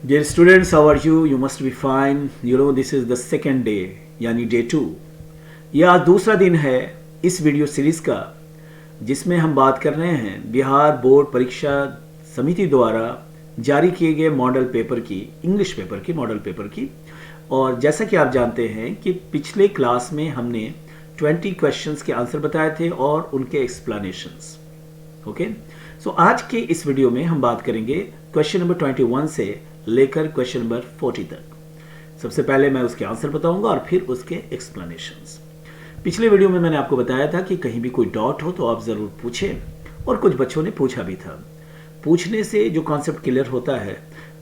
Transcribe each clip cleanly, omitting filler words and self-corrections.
Dear students, how are you? You must be fine. You know, this is the second day, यानी day 2। यह आज दूसरा दिन है इस वीडियो सीरीज का, जिसमें हम बात कर रहे हैं बिहार बोर्ड परीक्षा समिति द्वारा जारी किए गए मॉडल पेपर की, इंग्लिश पेपर की, मॉडल पेपर की। और जैसा कि आप जानते हैं कि पिछले क्लास में हमने 20 क्वेश्चंस के आंसर बताए थे और उनके एक्सप्लेनेशंस। ओके, सो आज के इस वीडियो में हम बात करेंगे क्वेश्चन नंबर 21 से लेकर क्वेश्चन नंबर 40 तक। सबसे पहले मैं उसके आंसर बताऊंगा और फिर उसके एक्सप्लेनेशंस। पिछले वीडियो में मैंने आपको बताया था कि कहीं भी कोई डाउट हो तो आप ज़रूर पूछें, और कुछ बच्चों ने पूछा भी था। पूछने से जो कॉन्सेप्ट क्लियर होता है,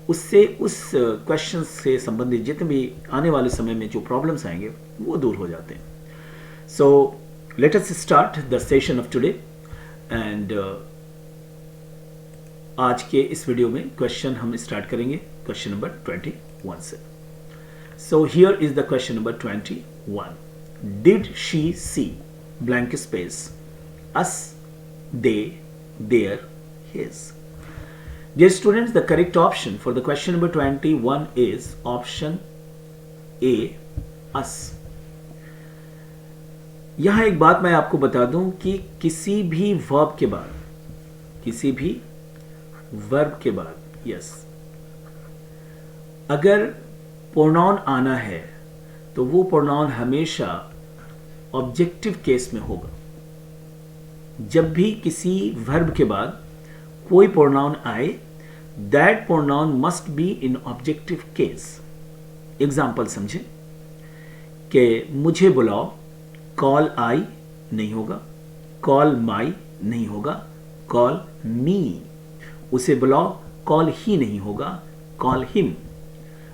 उससे उस क्वेश्चन से संबंधित जितने भी आने वाले समय में जो प्रॉब्लम्स आएंगे वो दूर हो जाते हैं। So let us start the session of today. And आज के इस वीडियो में क्वेश्चन हम स्टार्ट करेंगे क्वेश्चन नंबर 21 से। So here is the question number 21। Did she see blank space us, they, there, his. Dear students, the correct option for the question number 21 is option A, us. यहां एक बात मैं आपको बता दूं कि किसी भी वर्ब के बाद, किसी भी वर्ब के बाद, यस, अगर प्रोनाउन आना है तो वो प्रोनाउन हमेशा ऑब्जेक्टिव केस में होगा। जब भी किसी वर्ब के बाद कोई प्रोनाउन आए, that pronoun must be in objective case. Example समझे कि मुझे बुलाओ, कॉल आई नहीं होगा, कॉल माई नहीं होगा, कॉल मी। उसे बुलाओ, कॉल ही नहीं होगा, कॉल हिम।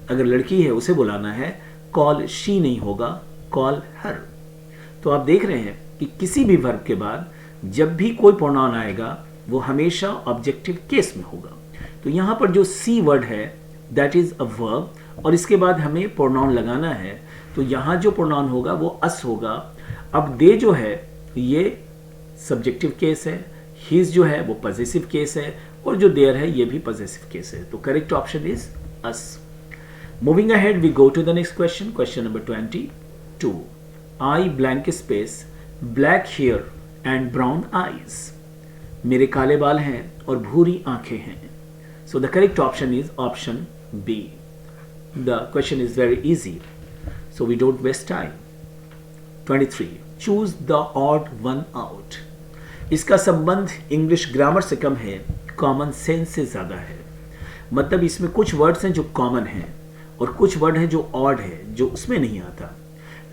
अगर लड़की है उसे बुलाना है, कॉल शी नहीं होगा, कॉल हर। तो आप देख रहे हैं कि किसी भी वर्ब के बाद जब भी कोई प्रोनाउन आएगा वो हमेशा ऑब्जेक्टिव केस में होगा। तो यहां पर जो सी वर्ड है दैट इज अ वर्ब, और इसके बाद हमें प्रोनाउन लगाना है, तो यहां जो प्रोनाउन होगा वो अस होगा। अब दे जो है ये सब्जेक्टिव केस है, हिज जो है वो पॉजेसिव केस है, और जो देयर है ये भी पॉजेसिव केस है। तो correct option is us. Moving ahead we go to the next question, question number 22। I blank space black hair and brown eyes. मेरे काले बाल हैं और भूरी आंखें हैं। So the correct option is option B. The question is very easy, so we don't waste time. 23, choose the odd one out. इसका संबंध इंग्लिश ग्रामर से कम है, कॉमन सेंस से ज्यादा है। मतलब इसमें कुछ वर्ड्स हैं जो कॉमन हैं और कुछ वर्ड हैं जो ऑड है, जो उसमें नहीं आता।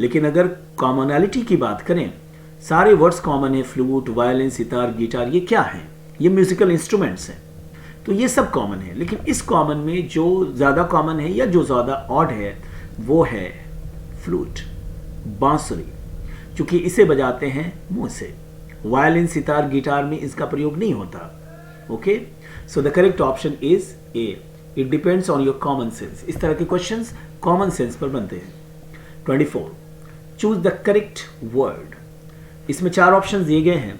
लेकिन अगर कॉमनैलिटी की बात करें, सारे वर्ड्स कॉमन है। फ्लूट, वायलिन, सितार, गिटार, ये क्या है? ये म्यूजिकल इंस्ट्रूमेंट्स हैं। तो ये सब कॉमन है। लेकिन इस कॉमन में जो ज़्यादा कॉमन है या जो ज़्यादा ऑड है वो है फ्लूट, बांसुरी, क्योंकि इसे बजाते हैं मुंह से। वायलिन, सितार, गिटार में इसका प्रयोग नहीं होता। Okay, so the correct option is a. It depends on your common sense. इस तरह के क्वेश्चंस कॉमन सेंस पर बनते हैं। 24, चूज द करेक्ट वर्ड। इसमें 4 ऑप्शन दिए गए हैं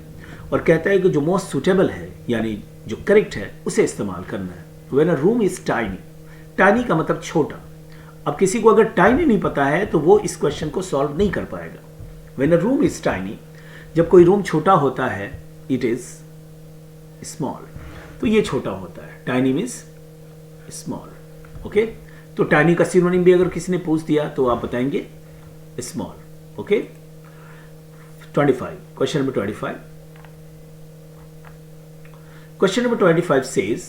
और कहता है कि जो मोस्ट सुटेबल है, यानी जो करेक्ट है, उसे इस्तेमाल करना है। When a room is tiny, tiny का मतलब छोटा। अब किसी को अगर टाइनी नहीं पता है तो वो इस क्वेश्चन को सॉल्व नहीं कर पाएगा। When a room is tiny, जब कोई रूम छोटा होता है, इट इज स्मॉल, तो ये छोटा होता है। Tiny means small. ओके, तो टाइनी का सिनोनिम भी अगर किसी ने पूछ दिया तो आप बताएंगे small. Okay, 25, question number 25. Question number 25 says,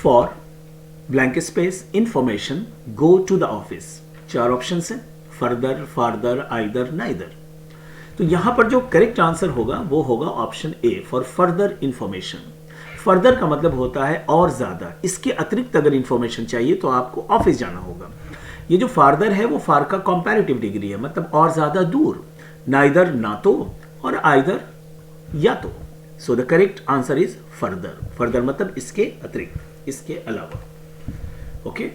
for blank space information go to the office. 4 options हैं, फर्दर, फार्दर, आइदर, नाइदर। तो यहां पर जो करेक्ट आंसर होगा वो होगा option A, for further information. Further का मतलब होता है और ज्यादा। इसके अतिरिक्त अगर इंफॉर्मेशन चाहिए तो आपको ऑफिस जाना होगा। ये जो फार्दर है वो फार का कंपैरेटिव डिग्री है, मतलब और ज्यादा दूर। नाइदर ना तो, और आइदर या तो। So the correct answer is further. Further मतलब इसके अतिरिक्त, इसके अलावा। Okay,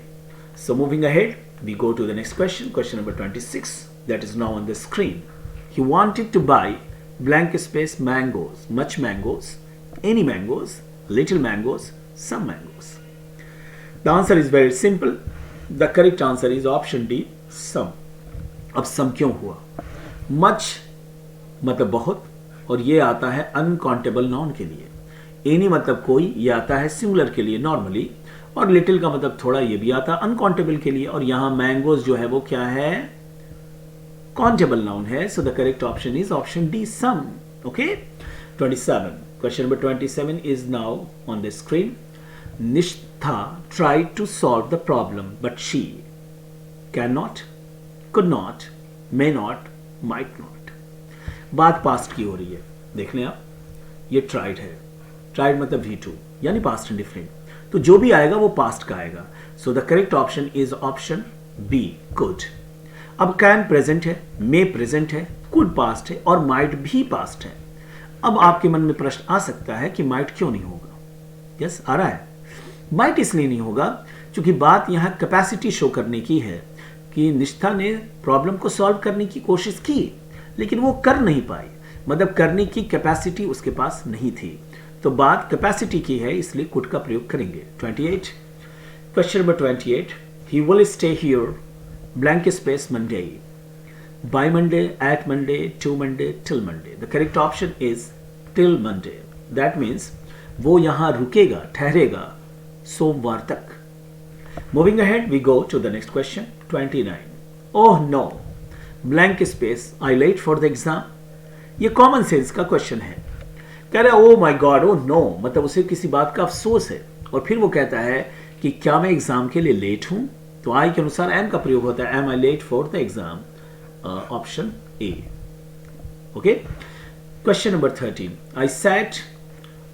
so moving ahead we go to the next question, question number 26, that is now on the screen. He wanted to buy blank space mangoes, much mangoes, any mangoes, little mangoes, some mangoes. The answer is very simple. The correct answer is option D, some. अब some क्यों हुआ? Much मतलब बहुत, और ये आता है uncountable noun के लिए. एनी मतलब कोई, ये आता है सिंगुलर के लिए नॉर्मली, और लिटिल का मतलब थोड़ा, ये भी आता है अनकाउंटेबल के लिए. और यहाँ मैंगोज जो है वो क्या है? काउंटेबल नाउन है. So the correct option is option D, some. Okay. 27. Question number 27 is now on the screen. Nishtha tried to solve the problem, but she cannot, could not, may not, might not. बात past की हो रही है. देख लें आप, ये tried है. ट्राइड मतलब V2 यानी पास्ट इंडिफरेंट. तो जो भी आएगा वो पास्ट का आएगा. So the correct option is option B, could. अब कैन प्रेजेंट है, मे प्रेजेंट है, कुड पास्ट है, और माइट भी पास्ट है. अब आपके मन में प्रश्न आ सकता है कि माइट क्यों नहीं होगा? यस, आ रहा है. माइट इसलिए नहीं होगा क्योंकि बात यहां कैपेसिटी शो करने की है कि निष्ठा ने प्रॉब्लम को सॉल्व करने की कोशिश की, लेकिन वो कर नहीं पाई. मतलब करने की कैपेसिटी उसके पास नहीं थी. तो बात कैपेसिटी की है, इसलिए कुड का प्रयोग करेंगे. 28. Question number 28. He will stay here blank space Monday, by Monday, at Monday, to Monday, till Monday. The correct option is till Monday. That means वो यहाँ रुकेगा, ठहरेगा सोमवार तक. Moving ahead, we go to the next question. 29. Oh no, blank space, I late for the exam. ये common sense का question है. कह रहा है ओ माई गॉड, ओ नो, मतलब उसे किसी बात का अफसोस है. और फिर वो कहता है कि क्या मैं एग्जाम के लिए लेट हूं? तो आई के अनुसार एम का प्रयोग होता है. Am I late for the exam? Option A. Okay. Question number 13. I sat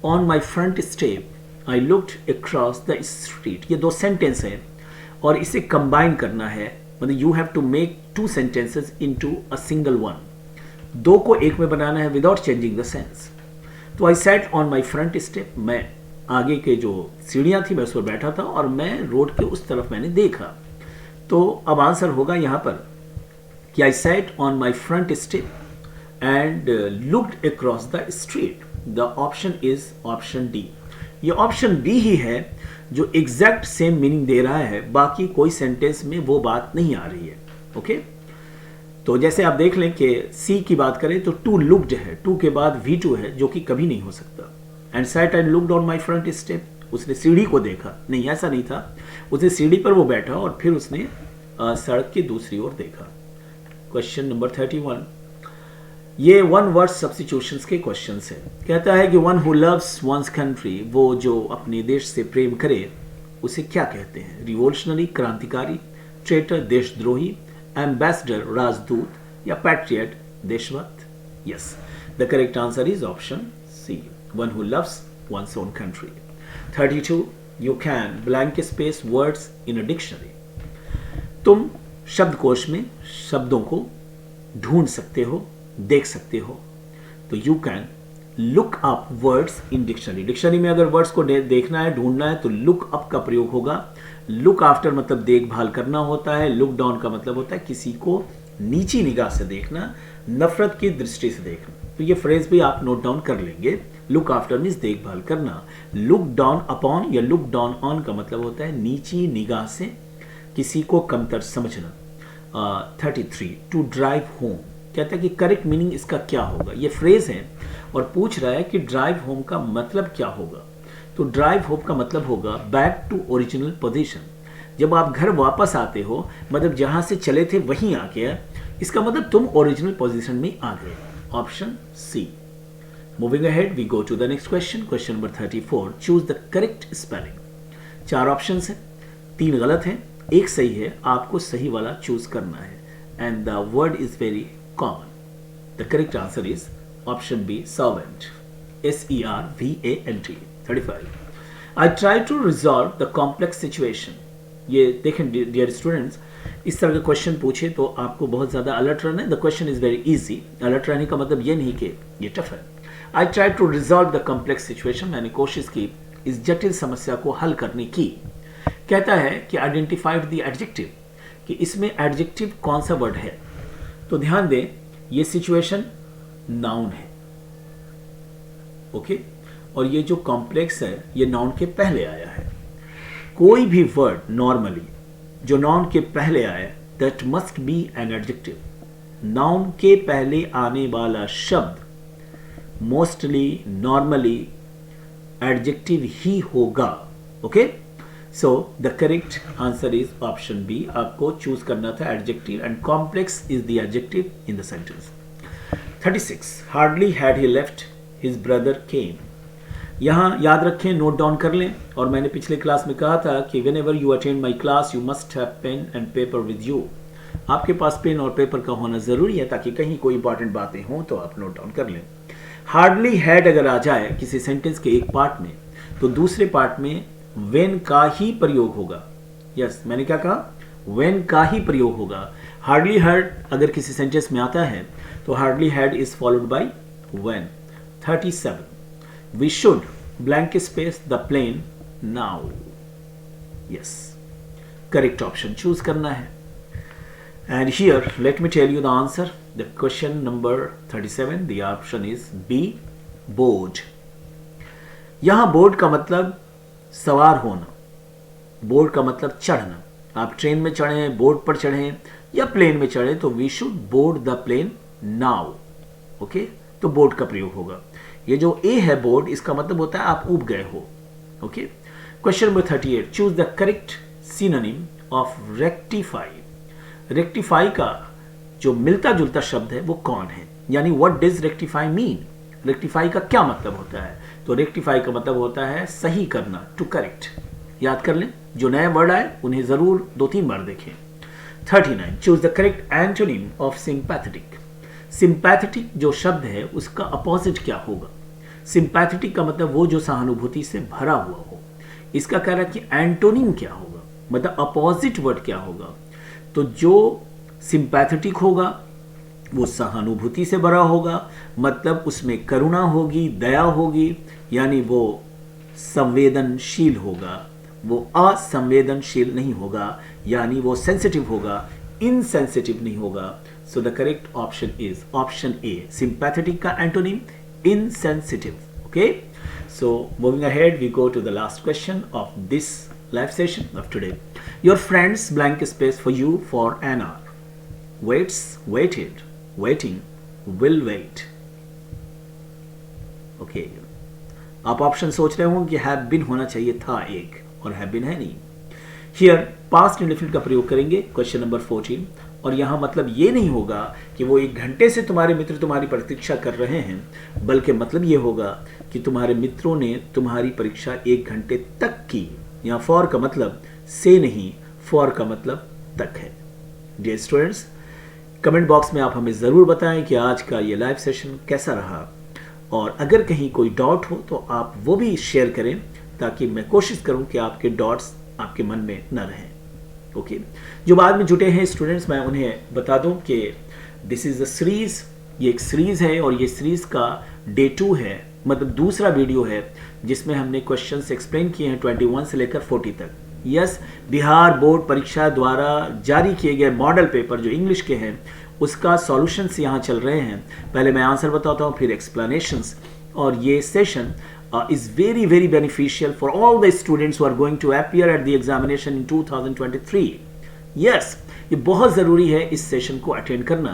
on my front step. I looked across the street. ये दो सेंटेंस है और इसे कंबाइन करना है. मतलब you have to make two sentences into a single one. दो को एक में बनाना है विदाउट चेंजिंग द सेंस. तो I sat on my front step, मैं आगे के जो सीढ़ियां थी मैं उस पर बैठा था और मैं रोड के उस तरफ मैंने देखा. तो अब आंसर होगा यहां पर कि I sat on my front step and looked across the street. The option is option D. ये ऑप्शन बी ही है जो एग्जैक्ट सेम मीनिंग दे रहा है. बाकी कोई सेंटेंस में वो बात नहीं आ रही है. ओके. तो जैसे आप देख लें कि सी की बात करें तो टू लुक्ड है, टू के बाद V2 है जो कि कभी नहीं हो सकता. And sat and looked on my front step, उसने सीढ़ी को देखा. नहीं, ऐसा नहीं था. उसने सीढ़ी पर वो बैठा और फिर उसने सड़क की दूसरी ओर देखा. Question number 31. ये वन वर्ड सब्स्टिट्यूशंस के क्वेश्चंस है. कहता है कि one who loves one's country, वो जो अपने देश से प्रेम करे उसे क्या कहते हैं? रिवोल्यूशनरी, क्रांतिकारी, ट्रेटर, देशद्रोही, एम्बेसडर, राजदूत, या पैट्रियट, देशभक्त? Yes, the correct answer is option C, one who loves one's own country. 32. You can blank space words in a dictionary. तुम शब्दकोश में शब्दों को ढूंढ सकते हो, देख सकते हो. तो you can look up words in dictionary. Dictionary में अगर वर्ड्स को देखना है, ढूंढना है, तो लुक अप का प्रयोग होगा. लुक आफ्टर मतलब देखभाल करना होता है. लुक डाउन का मतलब होता है किसी को नीची निगाह से देखना, नफरत की दृष्टि से देखना. तो ये फ्रेज भी आप नोट डाउन कर लेंगे. लुक आफ्टर मीन्स देखभाल करना. लुक डाउन अपॉन या लुक डाउन ऑन का मतलब होता है नीची निगाह से किसी को कमतर समझना. 33. To drive home. कहता है कि करेक्ट मीनिंग इसका क्या होगा? ये फ्रेज है और पूछ रहा है कि ड्राइव होम का मतलब क्या होगा. तो ड्राइव होम का मतलब होगा बैक टू ओरिजिनल पोजीशन. जब आप घर वापस आते हो, मतलब जहां से चले थे वहीं आ गया, इसका मतलब तुम ओरिजिनल पोजीशन में आ गए. Option C. Moving ahead, we go to the next question. Question number 34. Choose the correct spelling. 4 option है, 3 गलत हैं, 1 सही है. आपको सही वाला चूज करना है. And the word is very common. The correct answer is option B, servant. SERVANT. 35. I try to resolve the complex situation. ये देखें डियर स्टूडेंट्स, इस तरह के क्वेश्चन पूछे तो आपको बहुत ज़्यादा अलर्ट रहना है. The question is very easy. Alert रहने का मतलब ये नहीं कि ये टफ है. I try to resolve the complex situation. मैंने कोशिश की इस जटिल समस्या को हल करने की. कहता है कि आइडेंटिफाइड द एडजेक्टिव, कि इसमें एडजेक्टिव कौन सा वर्ड है. तो ध्यान दें, ये सिचुएशन नाउन है. ओके. और ये जो कॉम्प्लेक्स है ये नाउन के पहले आया है। कोई भी वर्ड नॉर्मली जो नाउन के पहले आए that must be an adjective. Noun के पहले आने वाला शब्द मोस्टली नॉर्मली एडजेक्टिव ही होगा। Okay, so the correct answer is option B. आपको चूज करना था adjective and complex is the adjective in the sentence. 36 hardly had he left his brother came. यहाँ याद रखें, नोट डाउन कर लें। और मैंने पिछले क्लास में कहा था कि whenever you attend my class you must have pen and paper with you. आपके पास पेन और पेपर का होना ज़रूरी है ताकि कहीं कोई इंपॉर्टेंट बातें हों तो आप नोट डाउन कर लें। हार्डली हैड अगर आ जाए किसी सेंटेंस के एक पार्ट में तो दूसरे पार्ट में वेन का ही प्रयोग होगा। यस, मैंने क्या कहा? वेन का ही प्रयोग होगा। हार्डली हैड अगर किसी सेंटेंस में आता है तो hardly had is followed by when. 37 we should blank space the plane now. Yes, correct option choose करना है। and here let me tell you the answer. The question number 37, the option is B, board. यहाँ board का मतलब सवार होना, board का मतलब चढ़ना। आप ट्रेन में चढ़े, बोर्ड पर चढ़े या प्लेन में चढ़े तो we should board the plane now. Okay, तो बोर्ड का प्रयोग होगा। ये जो ए है बोर्ड, इसका मतलब होता है आप उब गए हो। Okay, question number 38, choose the correct synonym of rectify. Rectify का जो मिलता जुलता शब्द है वो कौन है, यानी what does rectify mean. Rectify का क्या मतलब होता है? तो रेक्टिफाई का मतलब होता है सही करना, टू करेक्ट। याद कर लें, जो नए वर्ड आए उन्हें जरूर 2-3 बार देखें। 39, choose the correct antonym of sympathetic. Sympathetic जो शब्द है उसका अपोजिट क्या होगा? सिंपैथेटिक का मतलब वो जो सहानुभूति से भरा हुआ हो। इसका कह रहा है कि एंटोनिम क्या होगा, मतलब अपोजिट वर्ड क्या होगा। तो जो सिंपैथेटिक होगा वो सहानुभूति से भरा होगा, मतलब उसमें करुणा होगी, दया होगी, यानी वो संवेदनशील होगा। वो असंवेदनशील नहीं होगा, यानी वो सेंसिटिव होगा, इनसेंसिटिव नहीं होगा। So the correct option is option A. Sympathetic का antonym insensitive. Okay. So moving ahead, we go to the last question of this live session of today. Your friends blank space for you for an hour. Waits, waited, waiting, will wait. Okay. आप option सोच रहे हो कि have been होना चाहिए था एक, और have been है नहीं। Here past indefinite का प्रयोग करेंगे क्वेश्चन नंबर 14। और यहाँ मतलब ये नहीं होगा कि वो 1 घंटे से तुम्हारे मित्र तुम्हारी प्रतीक्षा कर रहे हैं, बल्कि मतलब ये होगा कि तुम्हारे मित्रों ने तुम्हारी परीक्षा 1 घंटे तक की। यहाँ फॉर का मतलब से नहीं, फॉर का मतलब तक है। डियर स्टूडेंट्स, कमेंट बॉक्स में आप हमें ज़रूर बताएं कि आज का ये लाइव सेशन कैसा रहा, और अगर कहीं कोई डाउट हो तो आप वो भी शेयर करें ताकि मैं कोशिश करूं कि आपके डाउट्स आपके मन में न रहें। ओके, जो बाद में जुटे हैं स्टूडेंट्स, मैं उन्हें बता दूं कि दिस इज़ अ सीरीज़, ये एक सीरीज़ है और ये सीरीज़ का डे 2 है, मतलब दूसरा वीडियो है जिसमें हमने क्वेश्चंस एक्सप्लेन किए हैं 21 से लेकर 40 तक। यस, बिहार बोर्ड परीक्षा द्वारा जारी किए गए मॉडल पेपर जो इंग्लिश के हैं उसका सॉल्यूशंस यहाँ चल रहे हैं। पहले मैं आंसर बताता हूँ, फिर एक्सप्लेनेशंस, और ये session is very beneficial for all the students who are going to appear at the examination in 2023. Yes, ये बहुत ज़रूरी है इस सेशन को अटेंड करना।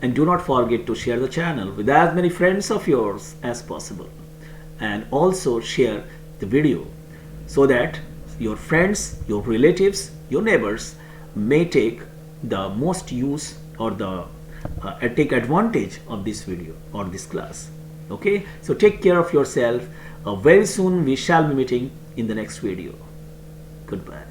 And do not forget to share the channel with as many friends of yours as possible, and also share the video so that your friends, your relatives, your neighbors may take the most use or take advantage of this video or this class. Okay, so take care of yourself. Very soon we shall be meeting in the next video. Goodbye.